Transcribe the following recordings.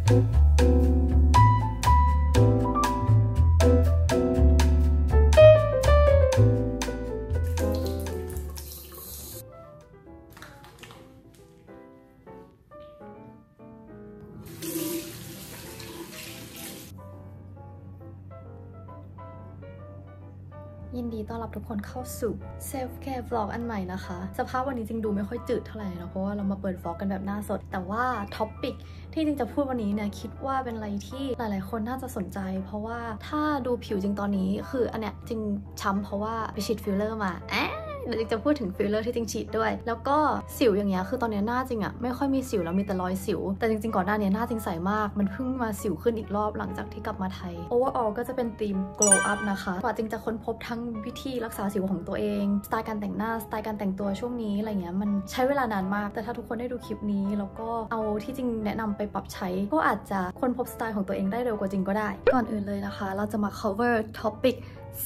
ยินดีต้อนรับทุกคนเข้าสู่ Self Care Vlog อันใหม่นะคะสภาพวันนี้จริงดูไม่ค่อยจืดเท่าไหร่นะเพราะว่าเรามาเปิด Vlog กันแบบหน้าสดแต่ว่าท็อปปิกที่จริงจะพูดวันนี้เนี่ยคิดว่าเป็นอะไรที่หลายๆคนน่าจะสนใจเพราะว่าถ้าดูผิวจริงตอนนี้คืออันเนี้ยจริงช้ำเพราะว่าไปฉีดฟิลเลอร์มาเดี๋ยวจริงจะพูดถึงฟิลเลอร์ที่จริงฉีดด้วยแล้วก็สิวอย่างเงี้ยคือตอนนี้หน้าจริงอะไม่ค่อยมีสิวแล้วมีแต่รอยสิวแต่จริงๆก่อนหน้านี้หน้าจริงใสมากมันเพิ่งมาสิวขึ้นอีกรอบหลังจากที่กลับมาไทย overall ก็จะเป็นธีม glow up นะคะกว่าจริงจะค้นพบทั้งวิธีรักษาสิวของตัวเองสไตล์การแต่งหน้าสไตล์การแต่งตัวช่วงนี้อะไรเงี้ยมันใช้เวลานานมากแต่ถ้าทุกคนได้ดูคลิปนี้แล้วก็เอาที่จริงแนะนำไปปรับใช้ก็อาจจะค้นพบสไตล์ของตัวเองได้เร็วกว่าจริงก็ได้ก่อนอื่นเลยนะคะเราจะมา cover topic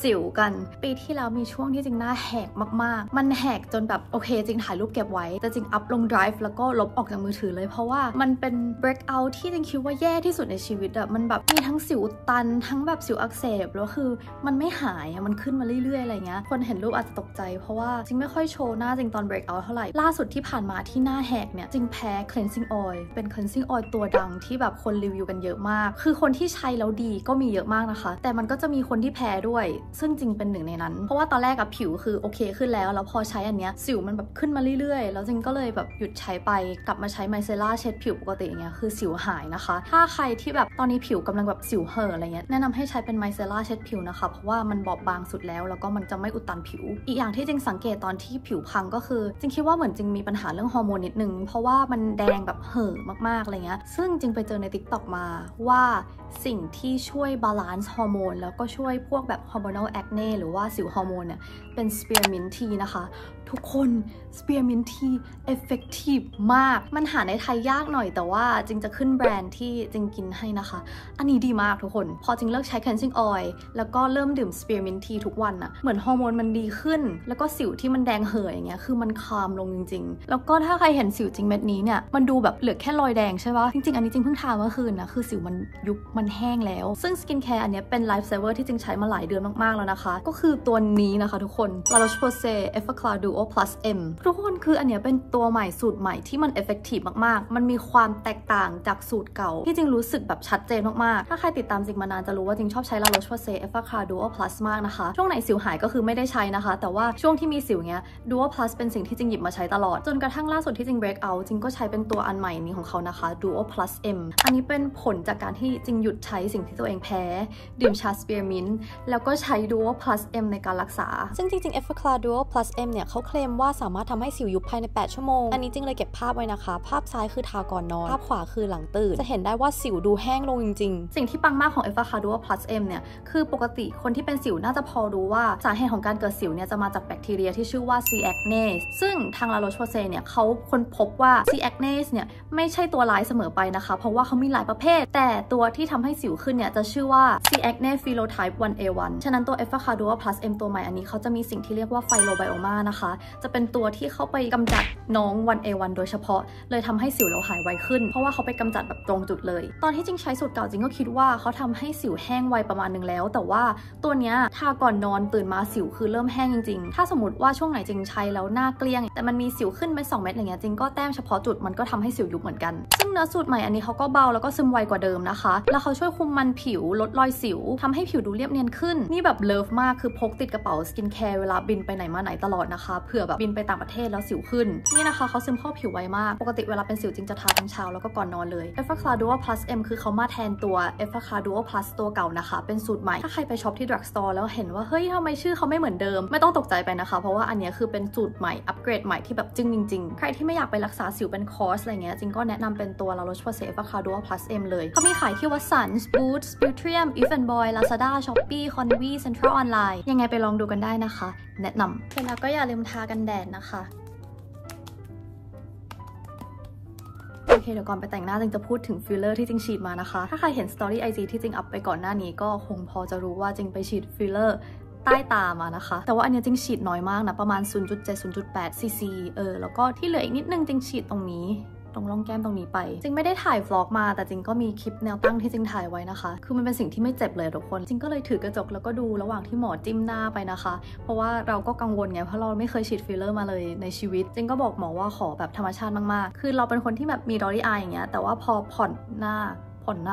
สิวกันปีที่แล้วมีช่วงที่จริงหน้าแหกมากๆมันแหกจนแบบโอเคจริงถ่ายรูปเก็บไว้แต่จริงอัพลง Drive แล้วก็ลบออกจากมือถือเลยเพราะว่ามันเป็น breakout ที่จริงคิดว่าแย่ที่สุดในชีวิตอะมันแบบมีทั้งสิวตันทั้งแบบสิวอักเสบแล้วคือมันไม่หายมันขึ้นมาเรื่อยๆอะไรเงี้ยคนเห็นรูปอาจจะตกใจเพราะว่าจริงไม่ค่อยโชว์หน้าจริงตอน breakout เท่าไหร่ล่าสุดที่ผ่านมาที่หน้าแหกเนี่ยจริงแพ้ cleansing oil เป็น cleansing oil ตัวดังที่แบบคนรีวิวกันเยอะมากคือคนที่ใช้แล้วดีก็มีเยอะมากนะคะแต่มันก็จะมีคนที่แพ้ด้วยซึ่งจริงเป็นหนึ่งในนั้นเพราะว่าตอนแรกกับผิวคือโอเคขึ้นแล้วพอใช้อันเนี้ยสิวมันแบบขึ้นมาเรื่อยๆแล้วจริงก็เลยแบบหยุดใช้ไปกลับมาใช้ไมเซล่าเช็ดผิวปกติอย่างเงี้ยคือสิวหายนะคะถ้าใครที่แบบตอนนี้ผิวกำลังแบบสิวเห่ออะไรเงี้ยแนะนำให้ใช้เป็นไมเซล่าเช็ดผิวนะคะเพราะว่ามันบอบบางสุดแล้วก็มันจะไม่อุดตันผิวอีกอย่างที่จริงสังเกตตอนที่ผิวพังก็คือจริงคิดว่าเหมือนจริงมีปัญหาเรื่องฮอร์โมนนิดนึงเพราะว่ามันแดงแบบเห่อมากๆอะไรเงี้ยซึ่งจริงไปเจอใน TikTok มาว่าสิ่งที่ช่วยบาลานซ์ฮอร์โมนแล้วก็ช่วยพวกแบบฮอร์โมนอลแอคเน่หรือว่าสิวฮอร์โมนเนี่ยเป็นสเปียร์มินทีนะคะทุกคนสเปียร์มินทีเอฟเฟกตีฟมากมันหาในไทยยากหน่อยแต่ว่าจริงจะขึ้นแบรนด์ที่จริงกินให้นะคะอันนี้ดีมากทุกคนพอจริงเลิกใช้ cleansing oil แล้วก็เริ่มดื่มสเปียร์มินทีทุกวันอะเหมือนฮอร์โมนมันดีขึ้นแล้วก็สิวที่มันแดงเห่ออย่างเงี้ยคือมันคามลงจริงๆแล้วก็ถ้าใครเห็นสิวจริงเม็ดนี้เนี่ยมันดูแบบเหลือแค่รอยแดงใช่ปะจริงๆอันนี้จริงเพิ่งทาเมื่อคืนนะคือสิวมันยุบมันแห้งแล้วซึ่งสกินแคร์อันนี้เป็นไลฟ์เซเวอร์ที่จริงใช้มาหลายเดือนมากๆแล้วนะคะก็คือตัวนี้นะคะทุกคน La Roche-Posay Effaclar Duo Plus M ทุกคนคืออันนี้เป็นตัวใหม่สูตรใหม่ที่มันเอฟเฟกตีฟมากๆมันมีความแตกต่างจากสูตรเก่าที่จริงรู้สึกแบบชัดเจนมากๆถ้าใครติดตามจริงมานานจะรู้ว่าจริงชอบใช้ La Roche-Posay Effaclar Duo Plus มากนะคะช่วงไหนสิวหายก็คือไม่ได้ใช้นะคะแต่ว่าช่วงที่มีสิวเงี้ย Duo Plus เป็นสิ่งที่จริงหยิบมาใช้ตลอดจนกระทั่งล่าสุดที่จริง break out จริงก็ใช้เป็นตัวอันใหม่นี้ของเขานะคะ Duo Plus M อันนี้เป็นผลจากการที่จริงหยุดใช้สิ่งที่ตัวเองแพ้ดื่มชาสเปียร์มินต์แล้วก็ใช้ Duo Plus M ในการรักษาซึ่งจริงๆ Effaclar Duo Plus M เนี่ยเขาเคลมว่าสามารถทำให้สิวยุบภายใน8ชั่วโมงอันนี้จริงเลยเก็บภาพไว้นะคะภาพซ้ายคือทาก่อนนอนภาพขวาคือหลังตื่นจะเห็นได้ว่าสิวดูแห้งลงจริงๆสิ่งที่ปังมากของ Effaclar Duo Plus M เนี่ยคือปกติคนที่เป็นสิวน่าจะพอรู้ว่าสาเหตุของการเกิดสิวเนี่ยจะมาจากแบคทีเรียที่ชื่อว่า C. acnes ซึ่งทาง La Roche-Posay เนี่ยเขาค้นพบว่า C. acnes เนี่ยไม่ใช่ตัวร้ายเสมอไปนะคะเพราะว่าเขามีหลายประเภทแต่ตัวที่ทำให้สิวขึ้นเนี่ยจะชื่อว่า C. acne phenotype 1A1 ฉะนั้นตัว Effaclar Duo Plus M ตัวใหม่อันนี้เขาจะมีสิ่งที่เรียกว่า Phylobioma นะคะจะเป็นตัวที่เข้าไปกำจัดน้อง 1A1 โดยเฉพาะเลยทำให้สิวเราหายไวขึ้นเพราะว่าเขาไปกำจัดแบบตรงจุดเลยตอนที่จริงใช้สูตรเก่าจริงก็คิดว่าเขาทำให้สิวแห้งไวประมาณนึงแล้วแต่ว่าตัวเนี้ยทาก่อนนอนตื่นมาสิวคือเริ่มแห้งจริงๆถ้าสมมติว่าช่วงไหนจริงใช้แล้วหน้าเกลี้ยงแต่มันมีสิวขึ้นไป2 เม็ดอะไรเงี้ยจริงก็แต้มเฉพาะจุดมันก็ทำให้สิวยุบเหมือนกันซึ่งเนื้อสูตรใหม่อันนี้เขาก็เบาแล้วก็ซึมไวกว่าเดิมนะคะแล้วเขาช่วยคุมมันผิวลดรอยสิวทำให้ผิวดูเรียบเนียนขึ้นนี่แบบเลิฟมากคือพกติดกระเป๋าสกินแคร์เวลาบินไปไหนมาไหนตลอดนะคะเผื่อแบบบินไปต่างประเทศแล้วสิวขึ้นนี่นะคะเขาซึมเข้าผิวไวมากปกติเวลาเป็นสิวจริงจะทาทั้งเช้าแล้วก็ก่อนนอนเลย Effaclar Duo Plus M คือเขามาแทนตัว Effaclar Duo Plus ตัวเก่านะคะเป็นสูตรใหม่ถ้าใครไปช็อปที่ drug store แล้วเห็นว่าเฮ้ยทำไมชื่อเขาไม่เหมือนเดิมไม่ต้องตกใจไปนะคะเพราะว่าอันนี้คือเป็นสูตรใหม่อัปเกรดใหม่ที่แบบจึ้งจริงๆใครที่ไม่อยากไปรักษาสิวเป็นคอร์สอะไรเงี้ยจริงก็แนะนำเป็นตัว La Roche-Posay Effaclar Duo Plus M เลยเขามีขายที่ Watsons Boots Beautrium Evenboy Lazada Shopee Convi Central Online ยังไงไปลองดูกันได้นะคะแนะนำเสร็จแล้วก็อย่าลืมทากันแดดนะคะโอเคเดี๋ยวก่อนไปแต่งหน้าจริงจะพูดถึงฟิลเลอร์ที่จริงฉีดมานะคะถ้าใครเห็นสตอรี่ IG ที่จริงอัพไปก่อนหน้านี้ก็คงพอจะรู้ว่าจริงไปฉีดฟิลเลอร์ใต้ตามานะคะแต่ว่าอันนี้จริงฉีดน้อยมากนะประมาณ 0.7-0.8 ซีซีแล้วก็ที่เหลืออีกนิดนึงจริงฉีดตรงนี้ ตรงร่องแก้มตรงนี้ไปจริงไม่ได้ถ่าย vlog มาแต่จริงก็มีคลิปแนวตั้งที่จริงถ่ายไว้นะคะคือมันเป็นสิ่งที่ไม่เจ็บเลยทุกคนจริงก็เลยถือกระจกแล้วก็ดูระหว่างที่หมอจิ้มหน้าไปนะคะเพราะว่าเราก็กังวลไงเพราะเราไม่เคยฉีดฟิลเลอร์มาเลยในชีวิตจริงก็บอกหมอว่าขอแบบธรรมชาติมากๆคือเราเป็นคนที่แบบมีดอลลี่อายอย่างเงี้ยแต่ว่าพอผ่อนหน้า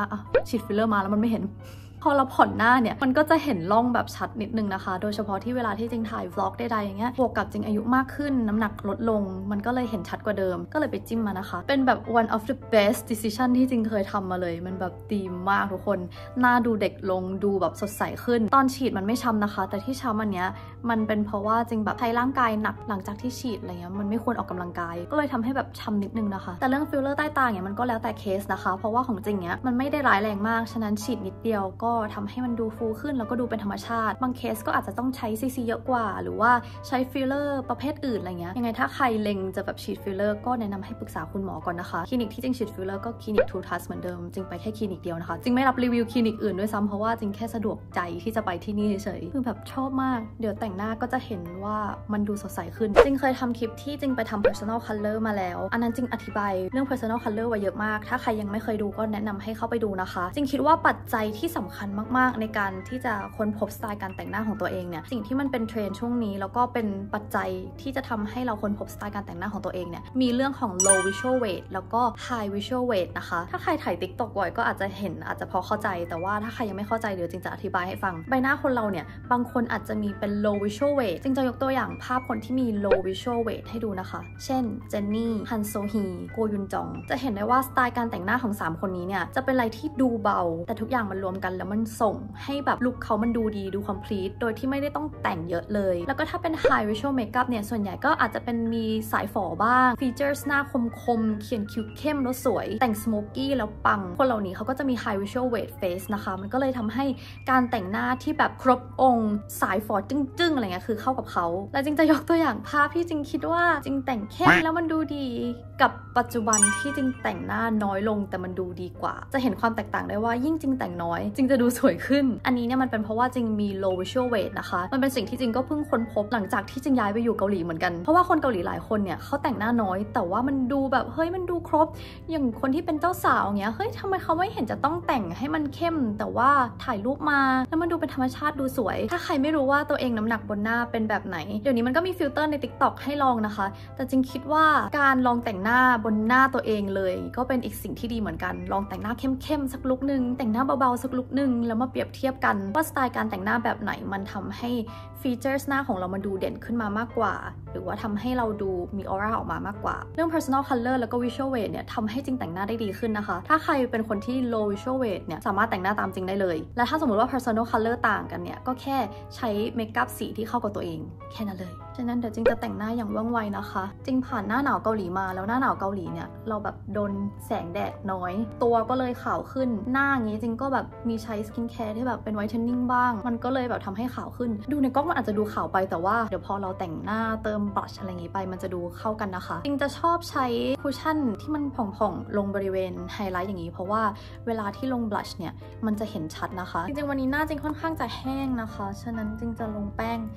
อะฉีดฟิลเลอร์มาแล้วมันไม่เห็นพอเราผ่อนหน้าเนี่ยมันก็จะเห็นร่องแบบชัดนิดนึงนะคะโดยเฉพาะที่เวลาที่จริงถ่าย vlog ใดๆอย่างเงี้ยบวกกับจริงอายุมากขึ้นน้ำหนักลดลงมันก็เลยเห็นชัดกว่าเดิมก็เลยไปจิ้มมานะคะเป็นแบบ one of the best decision ที่จริงเคยทำมาเลยมันแบบดีมากทุกคนหน้าดูเด็กลงดูแบบสดใสขึ้นตอนฉีดมันไม่ช้ำนะคะแต่ที่ช้ำอันเนี้ยมันเป็นเพราะว่าจริงแบบใช้ร่างกายหนักหลังจากที่ฉีดอะไรเงี้ยมันไม่ควรออกกำลังกายก็เลยทำให้แบบช้ำนิดนึงนะคะแต่เรื่องฟิลเลอร์ใต้ตาเนี่ยมันก็แล้วแต่เคสนะคะเพราะว่าของจริงเนี้ยมันไม่ได้ร้ายแรงมากฉะนั้นฉีดนิดเดียวก็ทำให้มันดูฟูขึ้นแล้วก็ดูเป็นธรรมชาติบางเคสก็อาจจะต้องใช้ซีซีเยอะกว่าหรือว่าใช้ฟิลเลอร์ประเภทอื่นอะไรเงี้ยยังไงถ้าใครเล็งจะแบบฉีดฟิลเลอร์ก็แนะนำให้ปรึกษาคุณหมอก่อนนะคะคลินิกที่จริงฉีดฟิลเลอร์ก็คลินิกทูทัสเหมือนเดิมจริงไปแค่คลินิกเดียวนะคะจริงไม่รับรีวิวคลินิกอื่นด้วยซ้ำเพราะว่าจริงแค่สะดวกใจที่จะไปที่นี่เฉยคือแบบชอบมากเดี๋ยวแต่งหน้าก็จะเห็นว่ามันดูสดใสขึ้นจริงเคยทำคลิปที่จริงไปทำ personal color มาแล้วอันนั้นจริงอธิบายเรื่อง personal color ไว้เยอะมากถ้าใครยังไม่เคยดูก็แนะนำให้เข้าไปดูนะคะจริงคิดว่าปัจจัยที่สำคัญมากๆในการที่จะค้นพบสไตล์การแต่งหน้าของตัวเองเนี่ยสิ่งที่มันเป็นเทรนด์ช่วงนี้แล้วก็เป็นปัจจัยที่จะทำให้เราค้นพบสไตล์การแต่งหน้าของตัวเองเนี่ยมีเรื่องของ low visual weight แล้วก็ high visual weight นะคะถ้าใครถ่าย TikTok บ่อยก็อาจจะเห็นอาจจะพอเข้าใจแต่ว่าถ้าใครยังไม่เข้าใจเดี๋ยวจริงจะอธิบายให้ฟังใบหน้าคนเราเนี่ยบางคนอาจจะมีเป็น low visual weight จริงจะยกตัวอย่างภาพคนที่มี low visual weight ให้ดูนะคะเช่นเจนนี่ฮันโซฮีโกยุนจองจะเห็นได้ว่าสไตล์การแต่งหน้าของ3คนนี้เนี่ยจะเป็นอะไรที่ดูเบาแต่ทุกอย่างมันรวมกันแล้วมันส่งให้แบบลุคเขามันดูดีดู complete โดยที่ไม่ได้ต้องแต่งเยอะเลยแล้วก็ถ้าเป็น high visual makeup เนี่ยส่วนใหญ่ก็อาจจะเป็นมีสายฝอบ้างฟีเจอร์หน้าคมๆเขียนคิ้วเข้มแล้วสวยแต่ง smoky แล้วปังคนเหล่านี้เขาก็จะมี high visual weight face นะคะมันก็เลยทำให้การแต่งหน้าที่แบบครบองค์สายฝอจึ้งๆอะไรเงี้ยคือเข้ากับเขาและจริงจะยกตัวอย่างภาพที่จริงคิดว่าจริงแต่งเข้มแล้วมันดูดีกับปัจจุบันที่จริงแต่งหน้าน้อยลงแต่มันดูดีกว่าจะเห็นความแตกต่างได้ว่ายิ่งจริงแต่งน้อยจริงจะดูสวยขึ้นอันนี้เนี่ยมันเป็นเพราะว่าจริงมี low visual weight นะคะมันเป็นสิ่งที่จริงก็เพิ่งค้นพบหลังจากที่จริงย้ายไปอยู่เกาหลีเหมือนกันเพราะว่าคนเกาหลีหลายคนเนี่ยเขาแต่งหน้าน้อยแต่ว่ามันดูแบบเฮ้ยมันดูครบอย่างคนที่เป็นเจ้าสาวเงี้ยเฮ้ยทำไมเขาไม่เห็นจะต้องแต่งให้มันเข้มแต่ว่าถ่ายรูปมาแล้วมันดูเป็นธรรมชาติดูสวยถ้าใครไม่รู้ว่าตัวเองน้ำหนักบนหน้าเป็นแบบไหนเดี๋ยวนี้มันก็มีฟิลเตอร์ใน TikTok ให้ลองนะคะแต่จริงคิดว่าการลองแต่งหน้าบนหน้าตัวเองเลยก็เป็นอีกสิ่งที่ดีเหมือนกันลองแต่งหน้าเข้มๆสักลุคนึงแต่งหน้าเบาๆสักลุคนึงแล้วมาเปรียบเทียบกันว่าสไตล์การแต่งหน้าแบบไหนมันทำให้ฟีเจอร์หน้าของเรามันดูเด่นขึ้นมามากกว่าหรือว่าทำให้เราดูมีออร่าออกมามากกว่าเรื่อง personal color แล้วก็ visual weight เนี่ยทำให้จริงแต่งหน้าได้ดีขึ้นนะคะถ้าใครเป็นคนที่ low visual weight เนี่ยสามารถแต่งหน้าตามจริงได้เลยและถ้าสมมติว่า personal color ต่างกันเนี่ยก็แค่ใช้เมคอัพสีที่เข้ากับตัวเองแค่นั้นเลยฉะนั้นเดี๋ยวจริงจะแต่งหน้าอย่างว่องไวนะคะจริงผ่านหน้าหนาวเกาหลีมาแล้วหน้าหนาวเกาหลีเนี่ยเราแบบโดนแสงแดดน้อยตัวก็เลยขาวขึ้นหน้าอย่างนี้จริงก็แบบมีใช้สกินแคร์ที่แบบเป็นไวท์เทนนิ่งบ้างมันก็เลยแบบทำให้ขาวขึ้นดูในกล้องมันอาจจะดูขาวไปแต่ว่าเดี๋ยวพอเราแต่งหน้าเติมบลัชอะไรอย่างนี้ไปมันจะดูเข้ากันนะคะจริงจะชอบใช้คุชชั่นที่มันผ่องๆลงบริเวณไฮไลท์อย่างนี้เพราะว่าเวลาที่ลงบลัชเนี่ยมันจะเห็นชัดนะคะจริงๆวันนี้หน้าจริงค่อนข้างจะแห้งนะคะฉะนั้นจริงจะลงแป้ง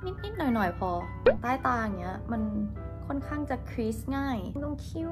นิดๆหน่อยๆพอใต้ตาอย่างเงี้ยมันค่อนข้างจะครีสง่ายลงคิ้ว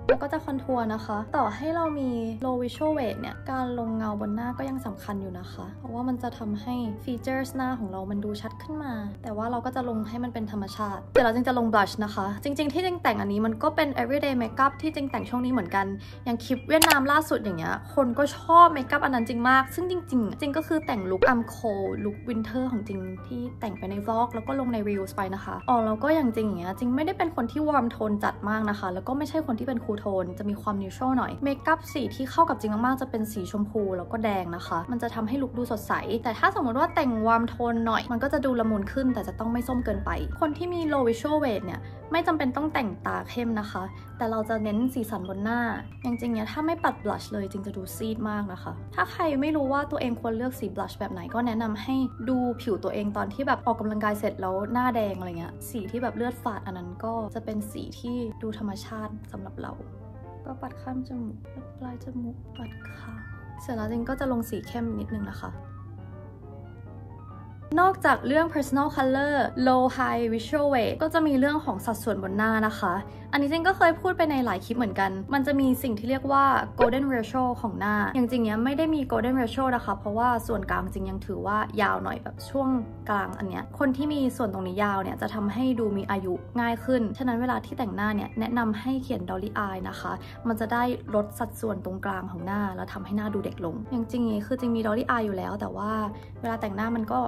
แล้วก็จะคอนทัวร์นะคะต่อให้เรามี low visual weight เนี่ยการลงเงาบนหน้าก็ยังสำคัญอยู่นะคะเพราะว่ามันจะทำให้ฟีเจอร์หน้าของเรามันดูชัดขึ้นมาแต่ว่าเราก็จะลงให้มันเป็นธรรมชาติเดี๋ยวเราจริงจะลง blush นะคะจริงๆที่จริงแต่งอันนี้มันก็เป็น everyday makeup ที่จริงแต่งช่วงนี้เหมือนกันอย่างคลิปเวียดนามล่าสุดอย่างเงี้ยคนก็ชอบเมคอัพอันนั้นจริงมากซึ่งจริงก็คือแต่งลุคอัมโคลุควินเทอร์ของจริงที่แต่งไปใน vlog แล้วก็ลงใน reels ไปนะคะแล้วก็อย่างจริงอย่างเงี้ยจริงไม่ได้เป็นคนที่ warm tone จัดมากนะคะแล้วก็ไม่ใช่คนที่เป็น cool tone จะมีความนิวทรัลหน่อยเมคอัพสีที่เข้ากับจริงมากๆจะเป็นสีชมพูแล้วก็แดงนะคะมันจะทำให้ลุคดูสดใสแต่ถ้าสมมติว่าแต่งวาร์มโทนหน่อยมันก็จะดูละมุนขึ้นแต่จะต้องไม่ส้มเกินไปคนที่มี low visual weight เนี่ยไม่จำเป็นต้องแต่งตาเข้มนะคะแต่เราจะเน้นสีสันบนหน้าอย่างจริงเนี่ยถ้าไม่ปัดบลัชเลยจริงจะดูซีดมากนะคะถ้าใครไม่รู้ว่าตัวเองควรเลือกสีบลัชแบบไหนก็แนะนำให้ดูผิวตัวเองตอนที่แบบออกกำลังกายเสร็จแล้วหน้าแดงอะไรเงี้ยสีที่แบบเลือดฝาดอันนั้นก็จะเป็นสีที่ดูธรรมชาติสำหรับเราก็ปัดข้ามจมูกปลายจมูกปัดข้างเสร็จแล้วจริงก็จะลงสีเข้มนิดนึงนะคะ นอกจากเรื่อง personal color low high visual weight ก็จะมีเรื่องของสัดส่วนบนหน้านะคะอันนี้จริงก็เคยพูดไปในหลายคลิปเหมือนกันมันจะมีสิ่งที่เรียกว่า golden ratio ของหน้าอย่างจริงเนี้ยไม่ได้มี golden ratio นะคะเพราะว่าส่วนกลางจริงยังถือว่ายาวหน่อยแบบช่วงกลางอันเนี้ยคนที่มีส่วนตรงนี้ยาวเนี่ยจะทำให้ดูมีอายุง่ายขึ้นฉะนั้นเวลาที่แต่งหน้าเนี่ยแนะนำให้เขียน dolly eye นะคะมันจะได้ลดสัดส่วนตรงกลางของหน้าแล้วทำให้หน้าดูเด็กลงอย่างจริงนี้คือจริงมี dolly eye อยู่แล้วแต่ว่าเวลาแต่งหน้ามันก็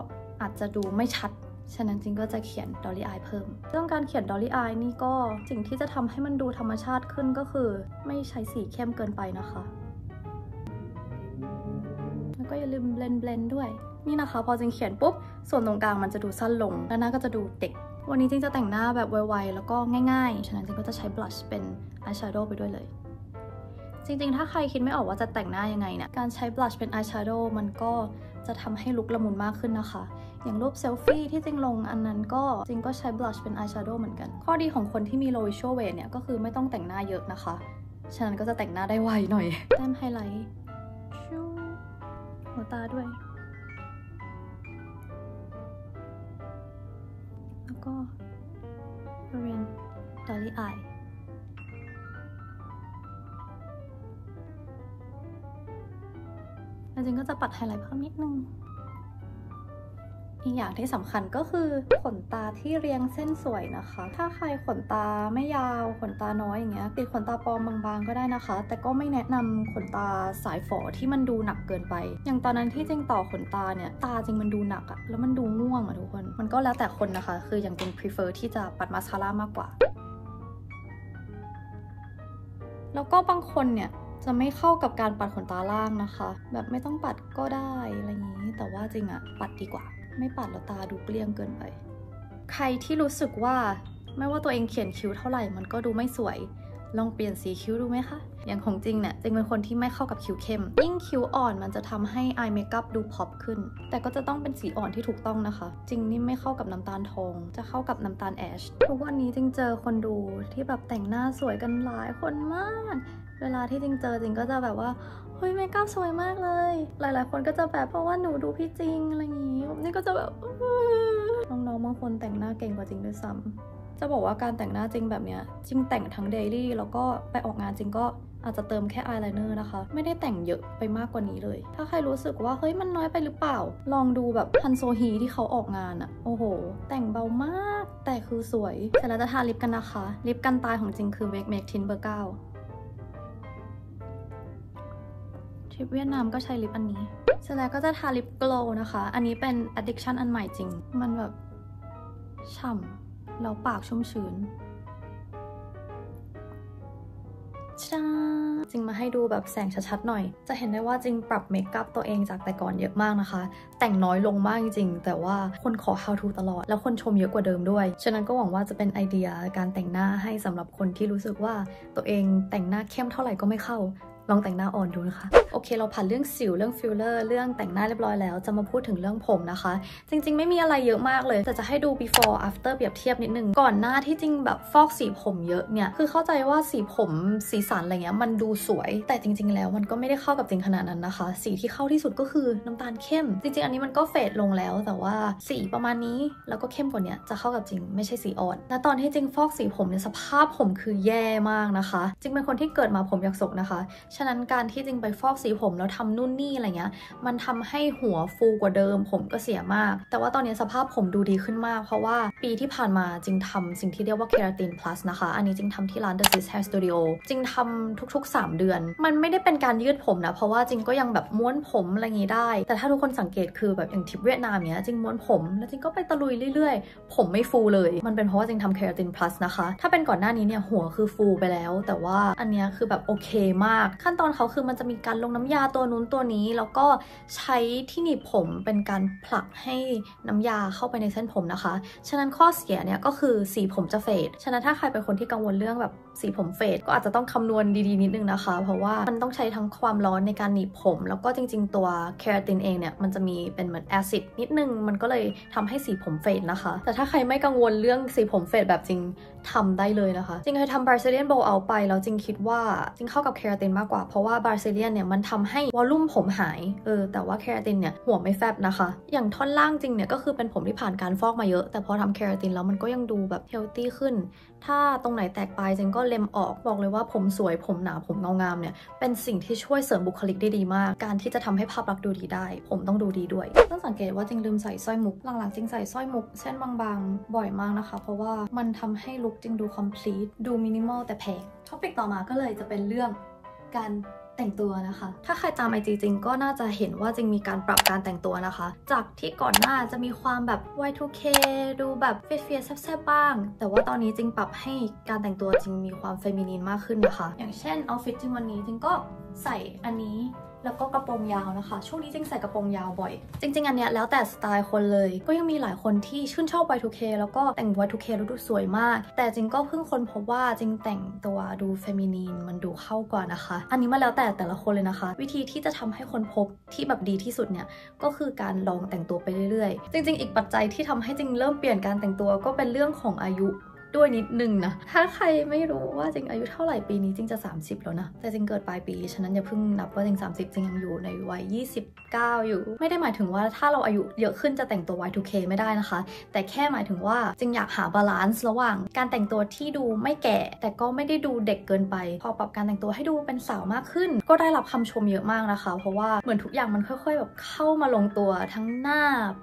อาจจะดูไม่ชัดฉะนั้นจริงก็จะเขียน dolly eye เพิ่มเรื่องการเขียน dolly eye นี่ก็สิ่งที่จะทำให้มันดูธรรมชาติขึ้นก็คือไม่ใช้สีเข้มเกินไปนะคะแล้วก็อย่าลืมเบลนด้วยนี่นะคะพอจริงเขียนปุ๊บส่วนตรงกลางมันจะดูสั้นลงและหน้าก็จะดูเด็กวันนี้จริงจะแต่งหน้าแบบไวๆแล้วก็ง่ายๆฉะนั้นจริงก็จะใช้ blush เป็น eyeshadow ไปด้วยเลยจริงๆถ้าใครคิดไม่ออกว่าจะแต่งหน้ายังไงเนี่ยการใช้ blush เป็น eyeshadow มันก็จะทำให้ลุคละมุนมากขึ้นนะคะอย่างรูปเซลฟี่ที่จริงลงอันนั้นก็จริงก็ใช้ blush เป็น eyeshadow เหมือนกันข้อดีของคนที่มี low visual weight เนี่ยก็คือไม่ต้องแต่งหน้าเยอะนะคะฉะนั้นก็จะแต่งหน้าได้ไวหน่อยแต้มไฮไลท์หัวตาด้วยแล้วก็บริเวณ dolly eyeจริงก็จะปัดไฮไลท์เพิ่มนิดนึงอีกอย่างที่สำคัญก็คือขนตาที่เรียงเส้นสวยนะคะถ้าใครขนตาไม่ยาวขนตาน้อยอย่างเงี้ยติดขนตาปลอมบางๆก็ได้นะคะแต่ก็ไม่แนะนำขนตาสายฝอที่มันดูหนักเกินไปอย่างตอนนั้นที่จริงต่อขนตาเนี่ยตาจริงมันดูหนักอะแล้วมันดูง่วงอะทุกคนมันก็แล้วแต่คนนะคะคืออย่างจริง prefer ที่จะปัดมาสคาร่ามากกว่าแล้วก็บางคนเนี่ยจะไม่เข้ากับการปัดขนตาล่างนะคะแบบไม่ต้องปัดก็ได้อะไรอย่างนี้แต่ว่าจริงอะปัดดีกว่าไม่ปัดแล้วตาดูเกลี้ยงเกินไปใครที่รู้สึกว่าไม่ว่าตัวเองเขียนคิ้วเท่าไหร่มันก็ดูไม่สวยลองเปลี่ยนสีคิ้วดูไหมคะอย่างของจริงเนี่ยจริงเป็นคนที่ไม่เข้ากับคิ้วเข้มยิ่งคิ้วอ่อนมันจะทำให้อายเมคอัพดูพ็อปขึ้นแต่ก็จะต้องเป็นสีอ่อนที่ถูกต้องนะคะจริงนี่ไม่เข้ากับน้ำตาลทองจะเข้ากับน้ำตาลแอชทุกวันนี้จริงเจอคนดูที่แบบแต่งหน้าสวยกันหลายคนมากเวลาที่จริงเจอจริงก็จะแบบว่าเฮ้ยเมคอัพสวยมากเลยหลายๆคนก็จะแบบเพราะว่าหนูดูพี่จริงอะไรอย่างนี้นี่ก็จะแบบน้องๆบางคนแต่งหน้าเก่งกว่าจริงด้วยซ้ำจะบอกว่าการแต่งหน้าจริงแบบเนี้ยจริงแต่งทั้งเดลี่แล้วก็ไปออกงานจริงก็อาจจะเติมแค่อายไลเนอร์นะคะไม่ได้แต่งเยอะไปมากกว่านี้เลยถ้าใครรู้สึกว่าเฮ้ยมันน้อยไปหรือเปล่าลองดูแบบฮันโซฮีที่เขาออกงานอะโอ้โหแต่งเบามากแต่คือสวยเสร็จแล้วจะทาลิปกันนะคะลิปกันตายของจริงคือ Wake Make Tint เบอร์ 9ทริปเวียดนามก็ใช้ลิปอันนี้เสร็จแล้วก็จะทาลิปโกลว์นะคะอันนี้เป็น Addiction อันใหม่จริงมันแบบฉ่ำแล้วปากชุ่มชื้นจริงมาให้ดูแบบแสงชัดๆหน่อยจะเห็นได้ว่าจริงปรับเมคอัพตัวเองจากแต่ก่อนเยอะมากนะคะแต่งน้อยลงมากจริงๆแต่ว่าคนขอ how to ตลอดแล้วคนชมเยอะกว่าเดิมด้วยฉะนั้นก็หวังว่าจะเป็นไอเดียการแต่งหน้าให้สำหรับคนที่รู้สึกว่าตัวเองแต่งหน้าเข้มเท่าไหร่ก็ไม่เข้าลองแต่งหน้าอ่อนดูนะคะโอเคเราผ่านเรื่องสิวเรื่องฟิลเลอร์เรื่องแต่งหน้าเรียบร้อยแล้วจะมาพูดถึงเรื่องผมนะคะจริงๆไม่มีอะไรเยอะมากเลยแต่จะให้ดู before after เปรียบเทียบนิดนึงก่อนหน้าที่จริงแบบฟอกสีผมเยอะเนี่ยคือเข้าใจว่าสีผมสีสันอะไรเงี้ยมันดูสวยแต่จริงๆแล้วมันก็ไม่ได้เข้ากับจริงขนาดนั้นนะคะสีที่เข้าที่สุดก็คือน้ำตาลเข้มจริงๆอันนี้มันก็เฟดลงแล้วแต่ว่าสีประมาณนี้แล้วก็เข้มกว่านี้จะเข้ากับจริงไม่ใช่สีอ่อนและตอนที่จริงฟอกสีผมเนี่ยสภาพผมคือแย่มากนะคะจริงเป็นคนที่เกิดมาผมอยากศกนะคะฉะนั้นการที่จริงไปฟอกสีผมแล้วทำนู่นนี่อะไรเงี้ยมันทำให้หัวฟูกว่าเดิมผมก็เสียมากแต่ว่าตอนนี้สภาพผมดูดีขึ้นมากเพราะว่าปีที่ผ่านมาจริงทำสิ่งที่เรียกว่า Keratin Plus นะคะอันนี้จริงทำที่ร้าน The Sis Hair Studio จริงทำทุกๆ3เดือนมันไม่ได้เป็นการยืดผมนะเพราะว่าจริงก็ยังแบบม้วนผมอะไรอย่างงี้ได้แต่ถ้าทุกคนสังเกตคือแบบอย่างทริปเวียดนามเนี้ยจริงม้วนผมแล้วจริงก็ไปตะลุยเรื่อยๆผมไม่ฟูเลยมันเป็นเพราะว่าจริงทำ Keratin Plus นะคะถ้าเป็นก่อนหน้านี้เนี่ยหัวคือฟูไปแล้วแต่ว่าอันเนี้ยคือแบบโอเคมากขั้นตอนเขาคือมันจะมีการลงน้ำยาตัวนู้นตัวนี้แล้วก็ใช้ที่หนีบผมเป็นการผลักให้น้ำยาเข้าไปในเส้นผมนะคะฉะนั้นข้อเสียเนี่ยก็คือสีผมจะเฟดฉะนั้นถ้าใครเป็นคนที่กังวลเรื่องแบบสีผมเฟดก็อาจจะต้องคำนวณดีๆนิดนึงนะคะเพราะว่ามันต้องใช้ทั้งความร้อนในการหนีบผมแล้วก็จริงๆตัวเคราตินเองเนี่ยมันจะมีเป็นเหมือนแอซิดนิดนึงมันก็เลยทำให้สีผมเฟดนะคะแต่ถ้าใครไม่กังวลเรื่องสีผมเฟดแบบจริง ทำได้เลยนะคะจริงเคยทำ Brazilian Blow Out ไปแล้วจริงคิดว่าจริงเข้ากับเคราตินมากกว่าเพราะว่า Brazilian เนี่ยมันทำให้วอลลุ่มผมหายแต่ว่าเคราตินเนี่ยหัวไม่แฟบนะคะอย่างท่อนล่างจริงเนี่ยก็คือเป็นผมที่ผ่านการฟอกมาเยอะแต่พอทำเคราตินแล้วมันก็ยังดูแบบเฮลตี้ขึ้นถ้าตรงไหนแตกปลายจริงก็เล็มออกบอกเลยว่าผมสวยผมหนาผมเงางามเนี่ยเป็นสิ่งที่ช่วยเสริมบุคลิกได้ดีมากการที่จะทำให้ภาพลักษณ์ดูดีได้ผมต้องดูดีด้วยต้องสังเกตว่าจริงลืมใส่สร้อยมุกหลังๆจริงใส่สร้อยมุกเส้นบางๆบ่อยมากนะคะเพราะว่ามันทำให้ลุคจริงดู complete ดูมินิมอลแต่แพงท็อปิกต่อมาก็เลยจะเป็นเรื่องการแต่งตัวนะคะถ้าใครตาม IG จริงก็น่าจะเห็นว่าจริงมีการปรับการแต่งตัวนะคะจากที่ก่อนหน้าจะมีความแบบ Y2K ดูแบบเฟียสๆแซ่บๆบ้างแต่ว่าตอนนี้จริงปรับให้การแต่งตัวจริงมีความเฟมินีนมากขึ้นนะคะอย่างเช่นเอาท์ฟิตจริงวันนี้จริงก็ใส่อันนี้แล้วก็กระโปรงยาวนะคะช่วงนี้จริงใส่กระโปรงยาวบ่อยจริงๆอันเนี้ยแล้วแต่สไตล์คนเลยก็ยังมีหลายคนที่ชื่นชอบ Y2K แล้วก็แต่ง Y2K แล้วดูสวยมากแต่จริงก็เพิ่งค้นพบว่าจริงแต่งตัวดูเฟมินีนมันดูเข้ากว่านะคะอันนี้มาแล้วแต่ละคนเลยนะคะวิธีที่จะทำให้คนพบที่แบบดีที่สุดเนี่ยก็คือการลองแต่งตัวไปเรื่อยๆจริงๆอีกปัจจัยที่ทำให้จริงเริ่มเปลี่ยนการแต่งตัวก็เป็นเรื่องของอายุด้วยนิดนึงนะถ้าใครไม่รู้ว่าจริงอายุเท่าไหร่ปีนี้จริงจะ30แล้วนะแต่จริงเกิดปลายปีฉะนั้นอย่าเพิ่งนับว่าจริง30จริงยังอยู่ในวัย29อยู่ไม่ได้หมายถึงว่าถ้าเราอายุเยอะขึ้นจะแต่งตัว Y2K ไม่ได้นะคะแต่แค่หมายถึงว่าจริงอยากหาบาลานซ์ระหว่างการแต่งตัวที่ดูไม่แก่แต่ก็ไม่ได้ดูเด็กเกินไปพอปรับการแต่งตัวให้ดูเป็นสาวมากขึ้นก็ได้รับคำชมเยอะมากนะคะเพราะว่าเหมือนทุกอย่างมันค่อยๆแบบเข้ามาลงตัวทั้งหน้า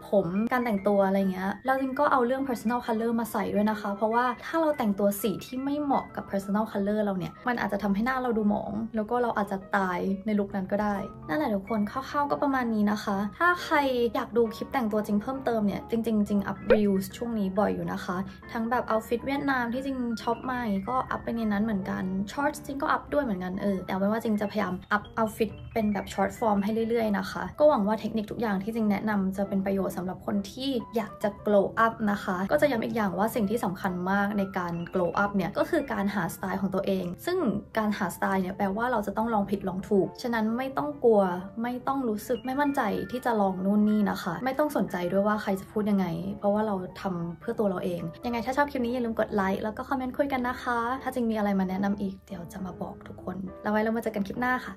ผมการแต่งตัวอะไรเงี้ยแล้วจริงก็เอาเรื่อง personal color มาใส่ด้วยนะคะเพราะว่าถ้าเราแต่งตัวสีที่ไม่เหมาะกับ personal color เราเนี่ยมันอาจจะทำให้หน้าเราดูหมองแล้วก็เราอาจจะตายในลุคนั้นก็ได้นั่นแหละทุกคนคร่าวๆก็ประมาณนี้นะคะถ้าใครอยากดูคลิปแต่งตัวจริงเพิ่มเติมเนี่ยจริงอัพรีวิวช่วงนี้บ่อยอยู่นะคะทั้งแบบเอาฟิตเวียดนามที่จริงช็อปมาก็อัพไปในนั้นเหมือนกันช็อตจริงก็อัพด้วยเหมือนกันแต่เอาไว้ว่าจริงจะพยายามอัพเอาฟิตเป็นแบบช็อตฟอร์มให้เรื่อยๆนะคะก็หวังว่าเทคนิคทุกอย่างที่จริงแนะนำจะเป็นประโยชน์สำหรับคนที่อยากจะ glow up นะคะก็จะย้ำอีกอย่างว่าสิ่งที่สำคัญมากในการ glow up เนี่ยก็คือการหาสไตล์ของตัวเองซึ่งการหาสไตล์เนี่ยแปลว่าเราจะต้องลองผิดลองถูกฉะนั้นไม่ต้องกลัวไม่ต้องรู้สึกไม่มั่นใจที่จะลองนู่นนี่นะคะไม่ต้องสนใจด้วยว่าใครจะพูดยังไงเพราะว่าเราทำเพื่อตัวเราเองยังไงถ้าชอบคลิปนี้อย่าลืมกดไลค์แล้วก็คอมเมนต์คุยกันนะคะถ้าจริงมีอะไรมาแนะนำอีกเดี๋ยวจะมาบอกทุกคนแล้วไว้เรามาเจอกันคลิปหน้าค่ะ